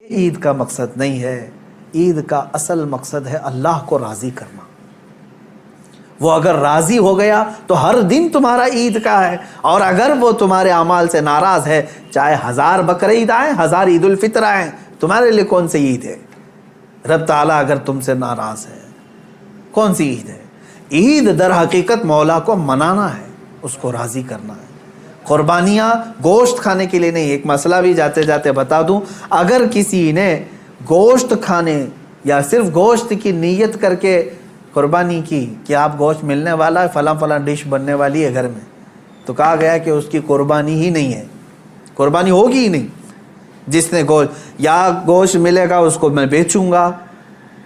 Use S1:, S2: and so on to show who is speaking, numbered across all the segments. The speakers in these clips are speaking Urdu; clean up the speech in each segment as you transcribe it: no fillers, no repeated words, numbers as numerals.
S1: عید کا مقصد نہیں ہے، عید کا اصل مقصد ہے اللہ کو راضی کرنا۔ وہ اگر راضی ہو گیا تو ہر دن تمہارا عید کا ہے، اور اگر وہ تمہارے اعمال سے ناراض ہے، چاہے 1000 بقرعید آئیں، 1000 عید الفطر آئیں، تمہارے لیے کون سی عید ہے؟ رب تعالیٰ اگر تم سے ناراض ہے، کون سی عید ہے؟ عید در حقیقت مولا کو منانا ہے، اس کو راضی کرنا ہے۔ قربانیاں گوشت کھانے کے لیے نہیں۔ ایک مسئلہ بھی جاتے جاتے بتا دوں، اگر کسی نے گوشت کھانے یا صرف گوشت کی نیت کر کے قربانی کی کہ آپ گوشت ملنے والا ہے، فلاں فلاں ڈش بننے والی ہے گھر میں، تو کہا گیا کہ اس کی قربانی ہی نہیں ہے، قربانی ہوگی ہی نہیں۔ جس نے گوشت ملے گا اس کو میں بیچوں گا،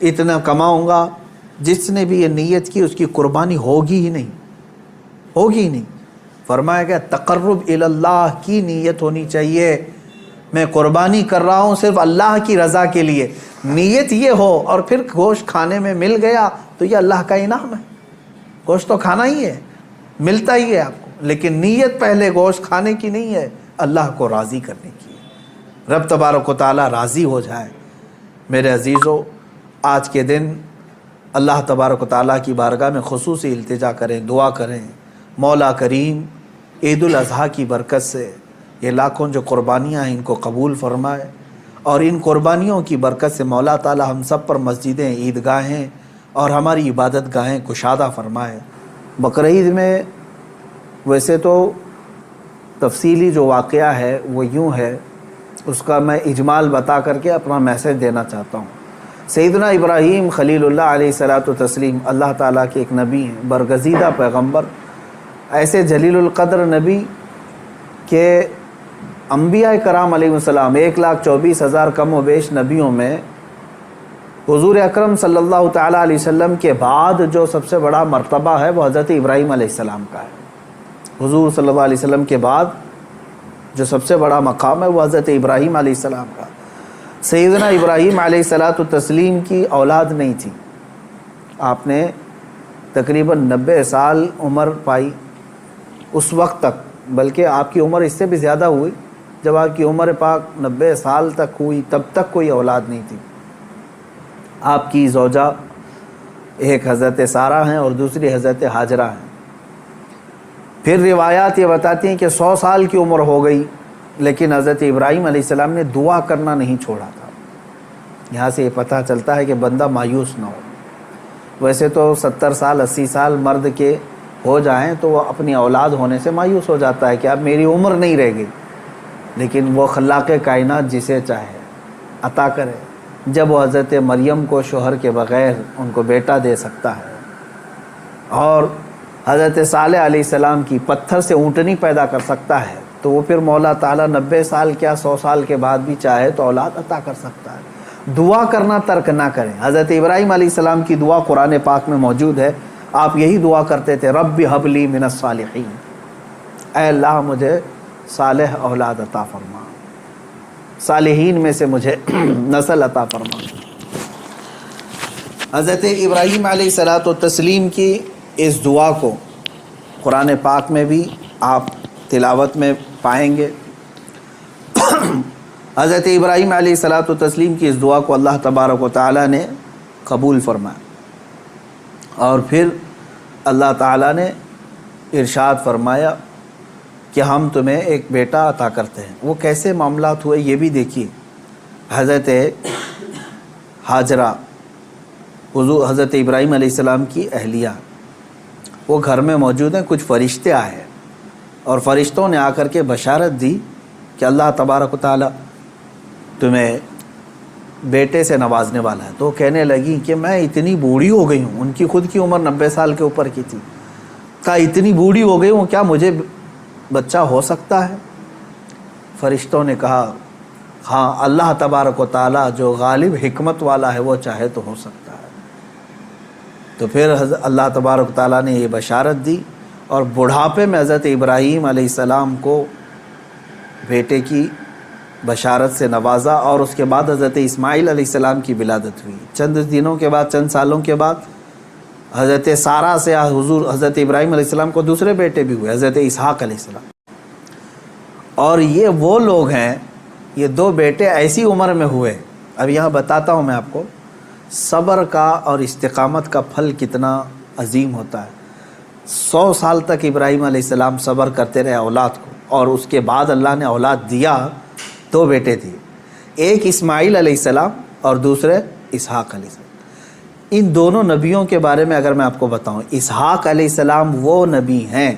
S1: اتنا کماؤں گا، جس نے بھی یہ نیت کی اس کی قربانی ہوگی ہی نہیں، ہوگی ہی نہیں۔ فرمایا گیا تقرب الی اللہ کی نیت ہونی چاہیے، میں قربانی کر رہا ہوں صرف اللہ کی رضا کے لیے، نیت یہ ہو، اور پھر گوشت کھانے میں مل گیا تو یہ اللہ کا انعام ہے۔ گوشت تو کھانا ہی ہے، ملتا ہی ہے آپ کو، لیکن نیت پہلے گوشت کھانے کی نہیں ہے، اللہ کو راضی کرنے کی ہے، رب تبارک و تعالی راضی ہو جائے۔ میرے عزیزو، آج کے دن اللہ تبارک و تعالیٰ کی بارگاہ میں خصوصی التجا کریں، دعا کریں، مولا کریم عید الاضحیٰ کی برکت سے یہ لاکھوں جو قربانیاں ہیں ان کو قبول فرمائے، اور ان قربانیوں کی برکت سے مولا تعالیٰ ہم سب پر مسجدیں، عیدگاہیں اور ہماری عبادت گاہیں کشادہ فرمائے۔ بقرعید میں ویسے تو تفصیلی جو واقعہ ہے وہ یوں ہے، اس کا میں اجمال بتا کر کے اپنا میسج دینا چاہتا ہوں۔ سیدنا ابراہیم خلیل اللہ علیہ الصلوۃ والتسلیم اللہ تعالیٰ کے ایک نبی ہیں، برگزیدہ پیغمبر، ایسے جلیل القدر نبی کہ انبیاء کرام علیہ السلام 1,24,000 کم و بیش نبیوں میں حضور اکرم صلی اللہ تعالیٰ علیہ وسلم کے بعد جو سب سے بڑا مرتبہ ہے وہ حضرت ابراہیم علیہ السلام کا ہے۔ حضور صلی اللہ علیہ وسلم کے بعد جو سب سے بڑا مقام ہے وہ حضرت ابراہیم علیہ السلام کا۔ سیدنا ابراہیم علیہ الصلوۃ والتسلیم کی اولاد نہیں تھی، آپ نے تقریباً 90 سال عمر پائی اس وقت تک، بلکہ آپ کی عمر اس سے بھی زیادہ ہوئی۔ جب آپ کی عمر پاک 90 سال تک ہوئی تب تک کوئی اولاد نہیں تھی۔ آپ کی زوجہ ایک حضرت سارہ ہیں اور دوسری حضرت ہاجرہ ہیں۔ پھر روایات یہ بتاتی ہیں کہ 100 سال کی عمر ہو گئی، لیکن حضرت ابراہیم علیہ السلام نے دعا کرنا نہیں چھوڑا تھا۔ یہاں سے یہ پتہ چلتا ہے کہ بندہ مایوس نہ ہو۔ ویسے تو 70 سال 80 سال مرد کے ہو جائیں تو وہ اپنی اولاد ہونے سے مایوس ہو جاتا ہے کہ اب میری عمر نہیں رہ گئی، لیکن وہ خلاق کائنات جسے چاہے عطا کرے۔ جب وہ حضرت مریم کو شوہر کے بغیر ان کو بیٹا دے سکتا ہے، اور حضرت صالح علیہ السلام کی پتھر سے اونٹنی پیدا کر سکتا ہے، تو وہ پھر مولا تعالیٰ 90 سال کیا 100 سال کے بعد بھی چاہے تو اولاد عطا کر سکتا ہے۔ دعا کرنا ترک نہ کریں۔ حضرت ابراہیم علیہ السلام کی دعا قرآن پاک میں موجود ہے، آپ یہی دعا کرتے تھے، رب ہب لی من الصالحین، اے اللہ مجھے صالح اولاد عطا فرما، صالحین میں سے مجھے نسل عطا فرما۔ حضرت ابراہیم علیہ الصلوۃ والتسلیم کی اس دعا کو قرآن پاک میں بھی آپ تلاوت میں پائیں گے۔ حضرت ابراہیم علیہ الصلوۃ والتسلیم کی اس دعا کو اللہ تبارک و تعالیٰ نے قبول فرمایا، اور پھر اللہ تعالیٰ نے ارشاد فرمایا کہ ہم تمہیں ایک بیٹا عطا کرتے ہیں۔ وہ کیسے معاملات ہوئے یہ بھی دیکھیے۔ حضرت ہاجرہ حضرت ابراہیم علیہ السلام کی اہلیہ، وہ گھر میں موجود ہیں، کچھ فرشتے آئے اور فرشتوں نے آ کر کے بشارت دی کہ اللہ تبارک و تعالیٰ تمہیں بیٹے سے نوازنے والا ہے۔ تو کہنے لگی کہ میں اتنی بوڑھی ہو گئی ہوں، ان کی خود کی عمر 90 سال کے اوپر کی تھی، کہا اتنی بوڑھی ہو گئی ہوں، کیا مجھے بچہ ہو سکتا ہے؟ فرشتوں نے کہا ہاں، اللہ تبارک و تعالیٰ جو غالب حکمت والا ہے وہ چاہے تو ہو سکتا ہے۔ تو پھر اللہ تبارک و تعالیٰ نے یہ بشارت دی، اور بڑھاپے میں حضرت ابراہیم علیہ السلام کو بیٹے کی بشارت سے نوازا، اور اس کے بعد حضرت اسماعیل علیہ السلام کی ولادت ہوئی۔ چند دنوں کے بعد، چند سالوں کے بعد حضرت سارہ سے حضرت ابراہیم علیہ السلام کو دوسرے بیٹے بھی ہوئے، حضرت اسحاق علیہ السلام۔ اور یہ وہ لوگ ہیں، یہ 2 بیٹے ایسی عمر میں ہوئے اب یہاں بتاتا ہوں میں آپ کو صبر کا اور استقامت کا پھل کتنا عظیم ہوتا ہے۔ 100 سال تک ابراہیم علیہ السلام صبر کرتے رہے اولاد کو، اور اس کے بعد اللہ نے اولاد دیا، 2 بیٹے تھے، ایک اسماعیل علیہ السلام اور دوسرے اسحاق علیہ السلام۔ ان دونوں نبیوں کے بارے میں اگر میں آپ کو بتاؤں، اسحاق علیہ السلام وہ نبی ہیں،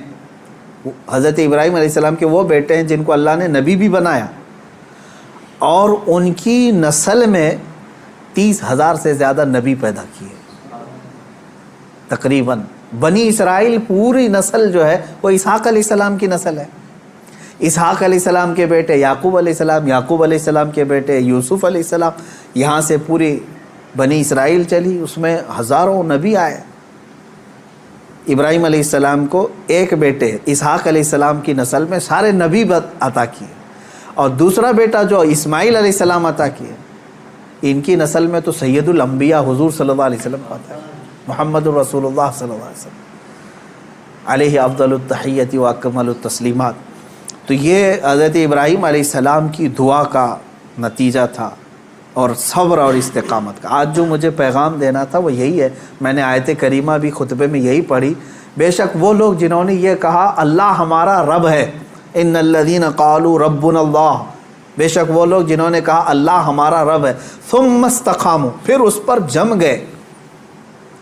S1: حضرت ابراہیم علیہ السلام کے وہ بیٹے ہیں جن کو اللہ نے نبی بھی بنایا، اور ان کی نسل میں 30,000 سے زیادہ نبی پیدا کیے تقریباً۔ بنی اسرائیل پوری نسل جو ہے وہ اسحاق علیہ السلام کی نسل ہے۔ اسحاق علیہ السلام کے بیٹے یعقوب علیہ السلام، یعقوب علیہ السلام کے بیٹے یوسف علیہ السلام، یہاں سے پوری بنی اسرائیل چلی، اس میں ہزاروں نبی آئے۔ ابراہیم علیہ السلام کو ایک بیٹے اسحاق علیہ السلام کی نسل میں سارے نبی عطا کیے، اور دوسرا بیٹا جو اسماعیل علیہ السلام عطا کیے، ان کی نسل میں تو سید الانبیاء حضور صلی اللہ علیہ وسلم آتا ہے، محمد الرسول اللہ صلی اللہ علیہ وسلم علیہ افضل التحیت و اکمل التسلیمات۔ تو یہ حضرت ابراہیم علیہ السلام کی دعا کا نتیجہ تھا، اور صبر اور استقامت کا۔ آج جو مجھے پیغام دینا تھا وہ یہی ہے، میں نے آیت کریمہ بھی خطبے میں یہی پڑھی۔ بے شک وہ لوگ جنہوں نے یہ کہا اللہ ہمارا رب ہے، ان الذین قالوا ربنا اللہ، بے شک وہ لوگ جنہوں نے کہا اللہ ہمارا رب ہے، ثم استقاموا، پھر اس پر جم گئے،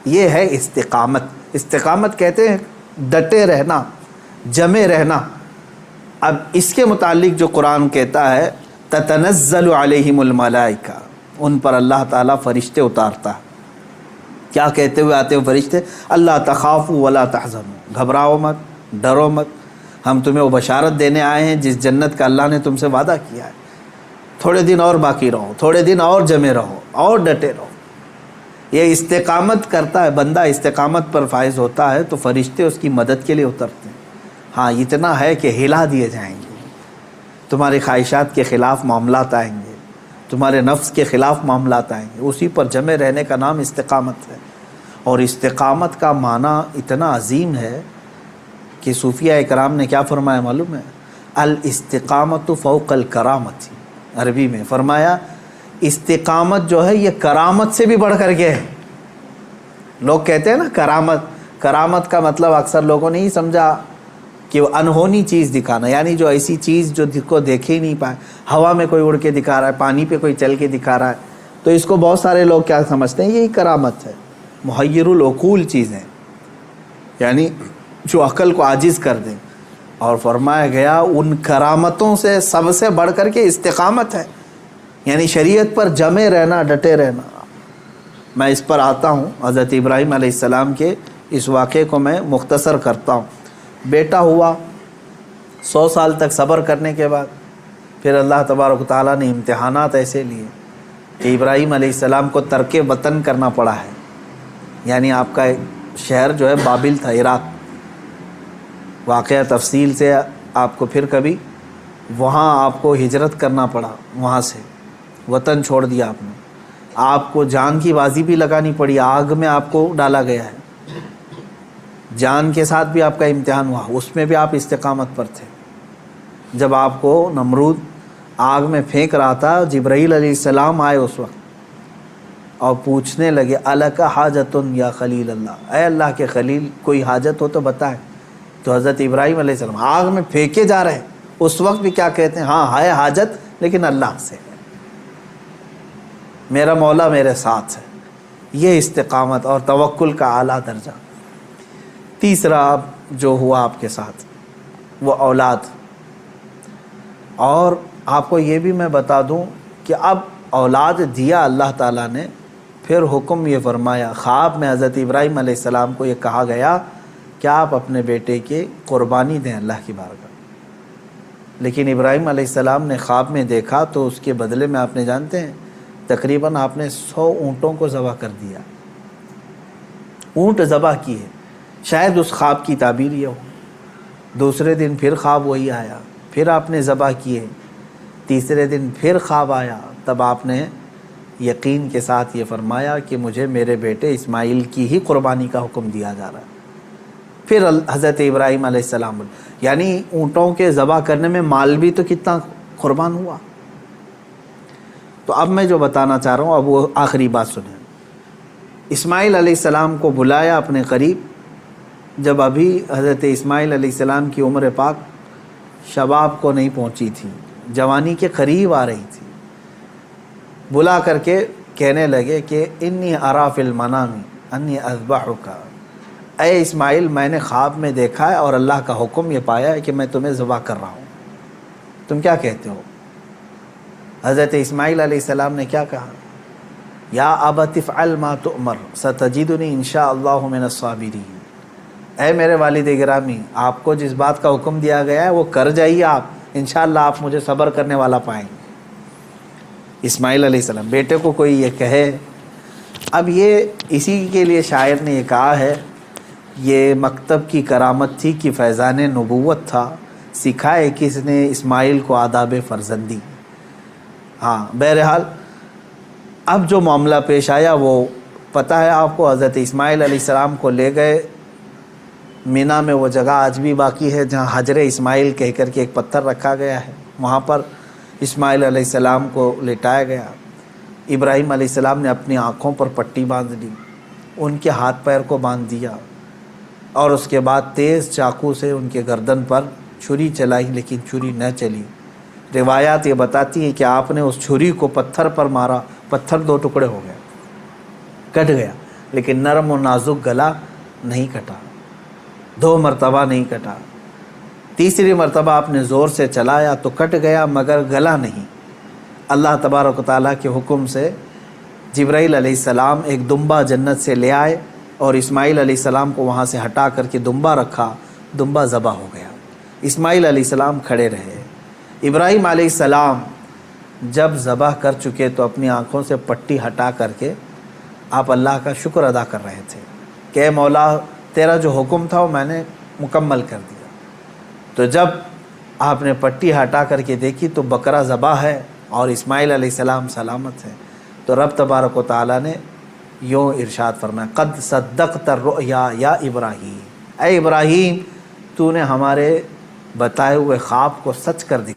S1: یہ ہے استقامت۔ استقامت کہتے ہیں ڈٹے رہنا، جمے رہنا۔ اب اس کے متعلق جو قرآن کہتا ہے تتنزل علیہم الملائکہ، ان پر اللہ تعالیٰ فرشتے اتارتا ہے۔ کیا کہتے ہوئے آتے ہیں فرشتے؟ اللہ تخافوا ولا تحزنوا، گھبراؤ مت، ڈرو مت، ہم تمہیں وہ بشارت دینے آئے ہیں جس جنت کا اللہ نے تم سے وعدہ کیا ہے، تھوڑے دن اور باقی رہو، تھوڑے دن اور جمے رہو، اور ڈٹے رہو۔ یہ استقامت کرتا ہے بندہ، استقامت پر فائز ہوتا ہے تو فرشتے اس کی مدد کے لیے اترتے ہیں۔ ہاں اتنا ہے کہ ہلا دیے جائیں گے، تمہاری خواہشات کے خلاف معاملات آئیں گے، تمہارے نفس کے خلاف معاملات آئیں گے، اسی پر جمے رہنے کا نام استقامت ہے۔ اور استقامت کا معنی اتنا عظیم ہے کہ صوفیہ اکرام نے کیا فرمایا معلوم ہے؟ الاستقامت فوق الکرامت، عربی میں فرمایا استقامت جو ہے یہ کرامت سے بھی بڑھ کر کے ہے۔ لوگ کہتے ہیں نا کرامت، کرامت کا مطلب اکثر لوگوں نے ہی سمجھا کہ وہ انہونی چیز دکھانا، یعنی جو ایسی چیز جو کو دیکھے ہی نہیں پائے، ہوا میں کوئی اڑ کے دکھا رہا ہے، پانی پہ کوئی چل کے دکھا رہا ہے، تو اس کو بہت سارے لوگ کیا سمجھتے ہیں؟ یہی کرامت ہے، محیر العقول چیزیں، یعنی جو عقل کو عاجز کر دیں۔ اور فرمایا گیا ان کرامتوں سے سب سے بڑھ کر کے استقامت ہے، یعنی شریعت پر جمے رہنا، ڈٹے رہنا۔ میں اس پر آتا ہوں، حضرت ابراہیم علیہ السلام کے اس واقعے کو میں مختصر کرتا ہوں۔ بیٹا ہوا، 100 سال تک صبر کرنے کے بعد پھر اللہ تبارک و تعالیٰ نے امتحانات ایسے لیے کہ ابراہیم علیہ السلام کو ترک وطن کرنا پڑا ہے، یعنی آپ کا شہر جو ہے بابل تھا، عراق۔ واقعہ تفصیل سے آپ کو پھر کبھی، وہاں آپ کو ہجرت کرنا پڑا، وہاں سے وطن چھوڑ دیا آپ نے، آپ کو جان کی بازی بھی لگانی پڑی، آگ میں آپ کو ڈالا گیا ہے، جان کے ساتھ بھی آپ کا امتحان ہوا، اس میں بھی آپ استقامت پر تھے۔ جب آپ کو نمرود آگ میں پھینک رہا تھا، جبرائیل علیہ السلام آئے اس وقت اور پوچھنے لگے الک حاجت یا خلیل اللہ، اے اللہ کے خلیل کوئی حاجت ہو تو بتائیں۔ تو حضرت ابراہیم علیہ السلام آگ میں پھینکے جا رہے ہیں، اس وقت بھی کیا کہتے ہیں؟ ہاں ہے حاجت لیکن اللہ سے، میرا مولا میرے ساتھ ہے۔ یہ استقامت اور توکل کا اعلیٰ درجہ۔ تیسرا جو ہوا آپ کے ساتھ وہ اولاد، اور آپ کو یہ بھی میں بتا دوں کہ اب اولاد دیا اللہ تعالیٰ نے، پھر حکم یہ فرمایا، خواب میں حضرت ابراہیم علیہ السلام کو یہ کہا گیا کہ آپ اپنے بیٹے کی قربانی دیں اللہ کی بارگاہ۔ لیکن ابراہیم علیہ السلام نے خواب میں دیکھا تو اس کے بدلے میں آپ نے جانتے ہیں تقریباً آپ نے 100 اونٹوں کو ذبح کر دیا، اونٹ ذبح کیے۔ شاید اس خواب کی تعبیر یہ ہو۔ دوسرے دن پھر خواب وہی آیا، پھر آپ نے ذبح کیے۔ تیسرے دن پھر خواب آیا، تب آپ نے یقین کے ساتھ یہ فرمایا کہ مجھے میرے بیٹے اسماعیل کی ہی قربانی کا حکم دیا جا رہا ہے۔ پھر حضرت ابراہیم علیہ السلام، یعنی اونٹوں کے ذبح کرنے میں مال بھی تو کتنا قربان ہوا۔ تو اب میں جو بتانا چاہ رہا ہوں اب وہ آخری بات سنیں۔ اسماعیل علیہ السلام کو بلایا اپنے قریب، جب ابھی حضرت اسماعیل علیہ السلام کی عمر پاک شباب کو نہیں پہنچی تھی، جوانی کے قریب آ رہی تھی، بلا کر کے کہنے لگے کہ انی ارا فی المنام انی اذبحک، اے اسماعیل میں نے خواب میں دیکھا ہے اور اللہ کا حکم یہ پایا ہے کہ میں تمہیں ذبح کر رہا ہوں، تم کیا کہتے ہو؟ حضرت اسماعیل علیہ السلام نے کیا کہا؟ یا ابت افعل ما تؤمر ستجدنی انشاء اللہ من الصابرین، اے میرے والد گرامی آپ کو جس بات کا حکم دیا گیا ہے وہ کر جائیے آپ، انشاءاللہ آپ مجھے صبر کرنے والا پائیں گے۔ اسماعیل علیہ السلام بیٹے کو کوئی یہ کہے، اب یہ اسی کے لیے شاعر نے یہ کہا ہے، یہ مکتب کی کرامت تھی کہ فیضان نبوت تھا، سکھائے کس نے اسماعیل کو آداب فرزندی۔ ہاں بہرحال اب جو معاملہ پیش آیا وہ پتہ ہے آپ کو، حضرت اسماعیل علیہ السلام کو لے گئے مینا میں، وہ جگہ آج بھی باقی ہے جہاں حجر اسماعیل کہہ کر کے ایک پتھر رکھا گیا ہے، وہاں پر اسماعیل علیہ السلام کو لٹایا گیا۔ ابراہیم علیہ السلام نے اپنی آنکھوں پر پٹی باندھ لی، ان کے ہاتھ پیر کو باندھ دیا، اور اس کے بعد تیز چاقو سے ان کے گردن پر چھری چلائی، لیکن چھری نہ چلی۔ روایات یہ بتاتی ہیں کہ آپ نے اس چھری کو پتھر پر مارا، پتھر دو ٹکڑے ہو گئے، کٹ گیا، لیکن نرم و نازک گلا نہیں کٹا، 2 مرتبہ نہیں کٹا۔ تیسری مرتبہ آپ نے زور سے چلایا تو کٹ گیا مگر گلا نہیں۔ اللہ تبارک و تعالیٰ کے حکم سے جبرائیل علیہ السلام ایک دمبا جنت سے لے آئے اور اسماعیل علیہ السلام کو وہاں سے ہٹا کر کے دمبا رکھا، دمبا ذبح ہو گیا۔ اسماعیل علیہ السلام کھڑے رہے۔ ابراہیم علیہ السلام جب ذبح کر چکے تو اپنی آنکھوں سے پٹی ہٹا کر کے آپ اللہ کا شکر ادا کر رہے تھے کہ اے مولا تیرا جو حکم تھا وہ میں نے مکمل کر دیا۔ تو جب آپ نے پٹی ہٹا کر کے دیکھی تو بکرا ذبح ہے اور اسماعیل علیہ السلام سلامت ہے، تو رب تبارک و تعالیٰ نے یوں ارشاد فرمایا قد صدقت الرؤیا یا ابراہیم، اے ابراہیم تو نے ہمارے بتائے ہوئے خواب کو سچ کر دکھایا۔